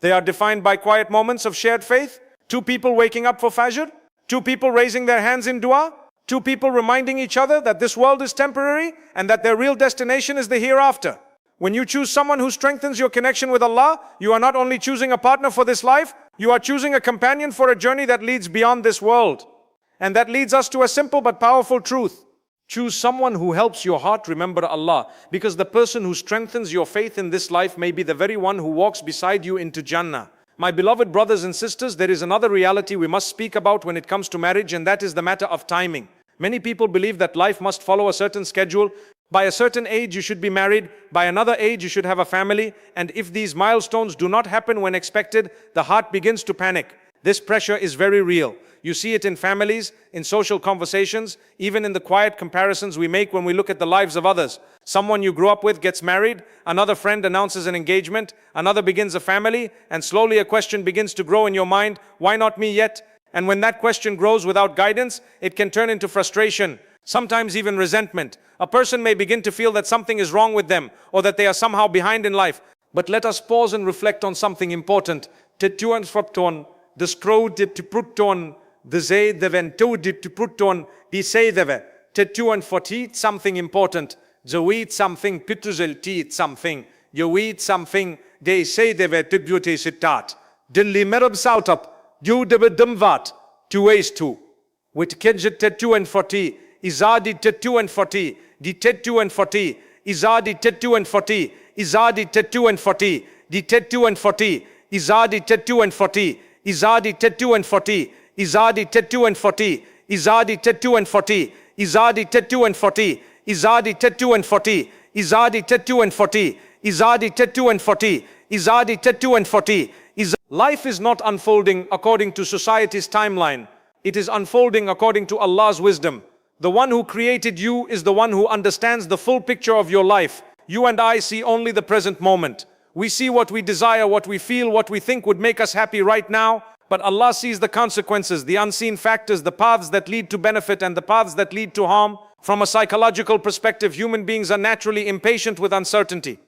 They are defined by quiet moments of shared faith. Two people waking up for Fajr. Two people raising their hands in dua. Two people reminding each other that this world is temporary and that their real destination is the hereafter. When you choose someone who strengthens your connection with Allah, you are not only choosing a partner for this life, you are choosing a companion for a journey that leads beyond this world. And that leads us to a simple but powerful truth. Choose someone who helps your heart remember Allah, because the person who strengthens your faith in this life may be the very one who walks beside you into Jannah. My beloved brothers and sisters, there is another reality we must speak about when it comes to marriage, and that is the matter of timing. Many people believe that life must follow a certain schedule. By a certain age you should be married, by another age you should have a family, and if these milestones do not happen when expected, the heart begins to panic. This pressure is very real. You see it in families, in social conversations, even in the quiet comparisons we make when we look at the lives of others. Someone you grew up with gets married, another friend announces an engagement, another begins a family, and slowly a question begins to grow in your mind, why not me yet? And when that question grows without guidance, it can turn into frustration, sometimes even resentment. A person may begin to feel that something is wrong with them, or that they are somehow behind in life. But let us pause and reflect on something important. De skro dit te pruton, de zee de vento dit te pruton, die say deve, te tuan fortit something important, zo eat something pituzel teat something, you eat something, they say deve te beauty sitat, dilli merab sautup, you deve dumvat, to waste to, with kedjet te tuan forti, izadi te tuan forti, di te tuan forti, izadi te tuan forti, izadi te tuan forti, di te tuan forti, izadi te tuan forti, Izadi Tetu and 40, Izadi Tetu and 40, Izadi Tetu and 40, Izadi Tetu and 40, Izadi Tetu and 40, Izadi Tetu and 40, Izadi Tetu and 40, Izadi Tetu and 40. Life is not unfolding according to society's timeline. It is unfolding according to Allah's wisdom. The one who created you is the one who understands the full picture of your life. You and I see only the present moment. We see what we desire, what we feel, what we think would make us happy right now, but Allah sees the consequences, the unseen factors, the paths that lead to benefit and the paths that lead to harm. From a psychological perspective, human beings are naturally impatient with uncertainty.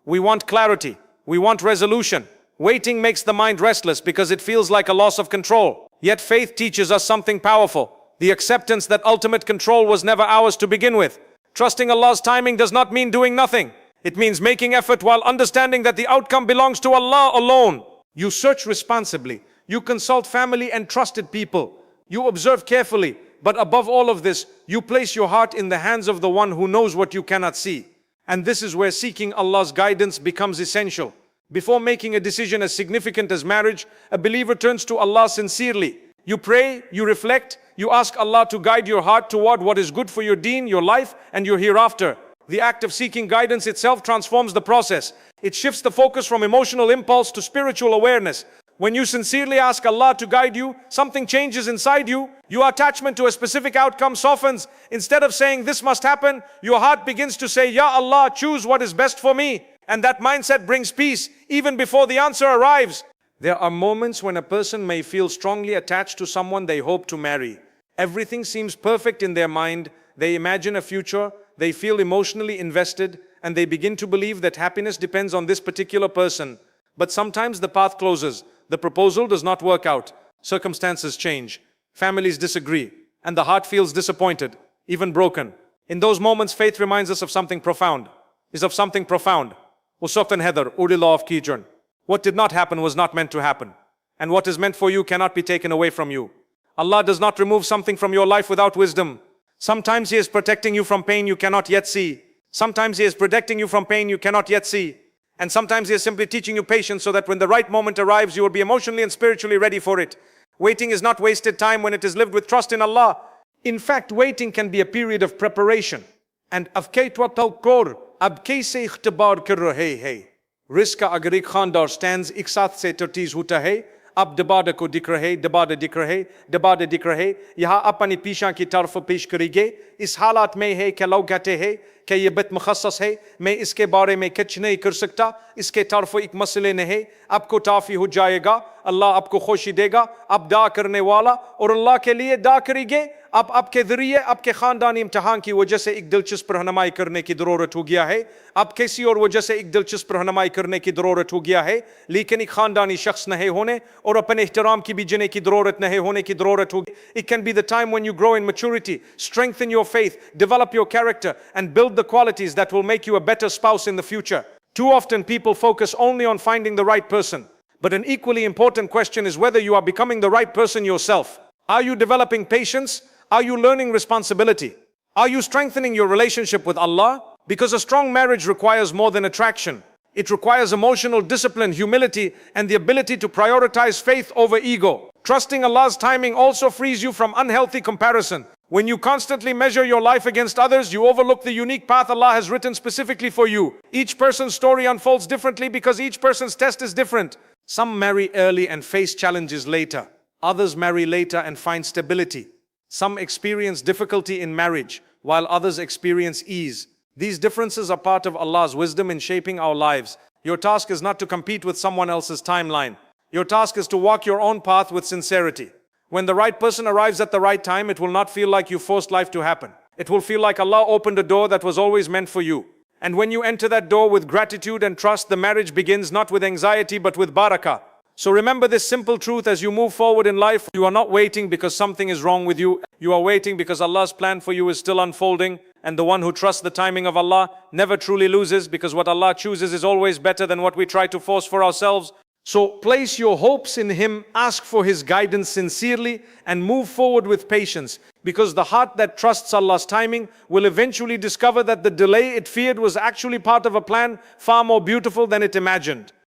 We want clarity. We want resolution. Waiting makes the mind restless because it feels like a loss of control. Yet faith teaches us something powerful. The acceptance that ultimate control was never ours to begin with. Trusting Allah's timing does not mean doing nothing. It means making effort while understanding that the outcome belongs to Allah alone. You search responsibly. You consult family and trusted people. You observe carefully. But above all of this, you place your heart in the hands of the one who knows what you cannot see. And this is where seeking Allah's guidance becomes essential. Before making a decision as significant as marriage, a believer turns to Allah sincerely. You pray, you reflect, you ask Allah to guide your heart toward what is good for your deen, your life, and your hereafter. The act of seeking guidance itself transforms the process. It shifts the focus from emotional impulse to spiritual awareness. When you sincerely ask Allah to guide you, something changes inside you. Your attachment to a specific outcome softens. Instead of saying, this must happen, your heart begins to say, Ya Allah, choose what is best for me. And that mindset brings peace, even before the answer arrives. There are moments when a person may feel strongly attached to someone they hope to marry. Everything seems perfect in their mind. They imagine a future. They feel emotionally invested, and they begin to believe that happiness depends on this particular person. But sometimes the path closes. The proposal does not work out. Circumstances change. Families disagree. And the heart feels disappointed, even broken. In those moments, faith reminds us of something profound. What did not happen was not meant to happen. And what is meant for you cannot be taken away from you. Allah does not remove something from your life without wisdom. Sometimes He is protecting you from pain you cannot yet see. Sometimes He is protecting you from pain you cannot yet see. And sometimes He is simply teaching you patience so that when the right moment arrives, you will be emotionally and spiritually ready for it. Waiting is not wasted time when it is lived with trust in Allah. In fact, waiting can be a period of preparation. And Riska agar ek khandar stands ek saath se tertiz hota hai. अब दबादा को दिख रहे दबादा दिख रहे यहाँ अपनी पीछा की तरफ पेश करेंगे इस हालात में है क्या लोग कहते हैं कि ये बात मुखस्सस है मैं इसके बारे में कुछ नहीं कर सकता इसके तरफ एक मसले नहीं है आपको ताफ़ी हो जाएगा अल्लाह आपको खुशी देगा आप दा करने वाला और अल्लाह के लिए दा करेंगे अब आपके ज़रिए आपके ख़ानदानी इम्तिहान की वजह से एक दिलचस्प रहनुमाई करने की ज़रूरत हो गया है, अब किसी और वजह से एक दिलचस्प रहनुमाई करने की ज़रूरत हो गया है, लेकिन एक ख़ानदानी शख्स नहीं होने और अपने एहतराम की भी जीने की ज़रूरत नहीं होने की ज़रूरत होगी. It can be the time when you grow in maturity, strengthen your faith, develop your character and build the qualities that will make you a better spouse in the future. Too often people focus only on finding the right person. But an equally important question is whether you are becoming the right person yourself. Are you developing patience? Are you learning responsibility? Are you strengthening your relationship with Allah? Because a strong marriage requires more than attraction. It requires emotional discipline, humility, and the ability to prioritize faith over ego. Trusting Allah's timing also frees you from unhealthy comparison. When you constantly measure your life against others, you overlook the unique path Allah has written specifically for you. Each person's story unfolds differently because each person's test is different. Some marry early and face challenges later. Others marry later and find stability. Some experience difficulty in marriage, while others experience ease. These differences are part of Allah's wisdom in shaping our lives. Your task is not to compete with someone else's timeline. Your task is to walk your own path with sincerity. When the right person arrives at the right time, it will not feel like you forced life to happen. It will feel like Allah opened a door that was always meant for you. And when you enter that door with gratitude and trust, the marriage begins not with anxiety but with barakah. So remember this simple truth as you move forward in life. You are not waiting because something is wrong with you. You are waiting because Allah's plan for you is still unfolding. And the one who trusts the timing of Allah never truly loses, because what Allah chooses is always better than what we try to force for ourselves. So place your hopes in Him, ask for His guidance sincerely, and move forward with patience. Because the heart that trusts Allah's timing will eventually discover that the delay it feared was actually part of a plan far more beautiful than it imagined.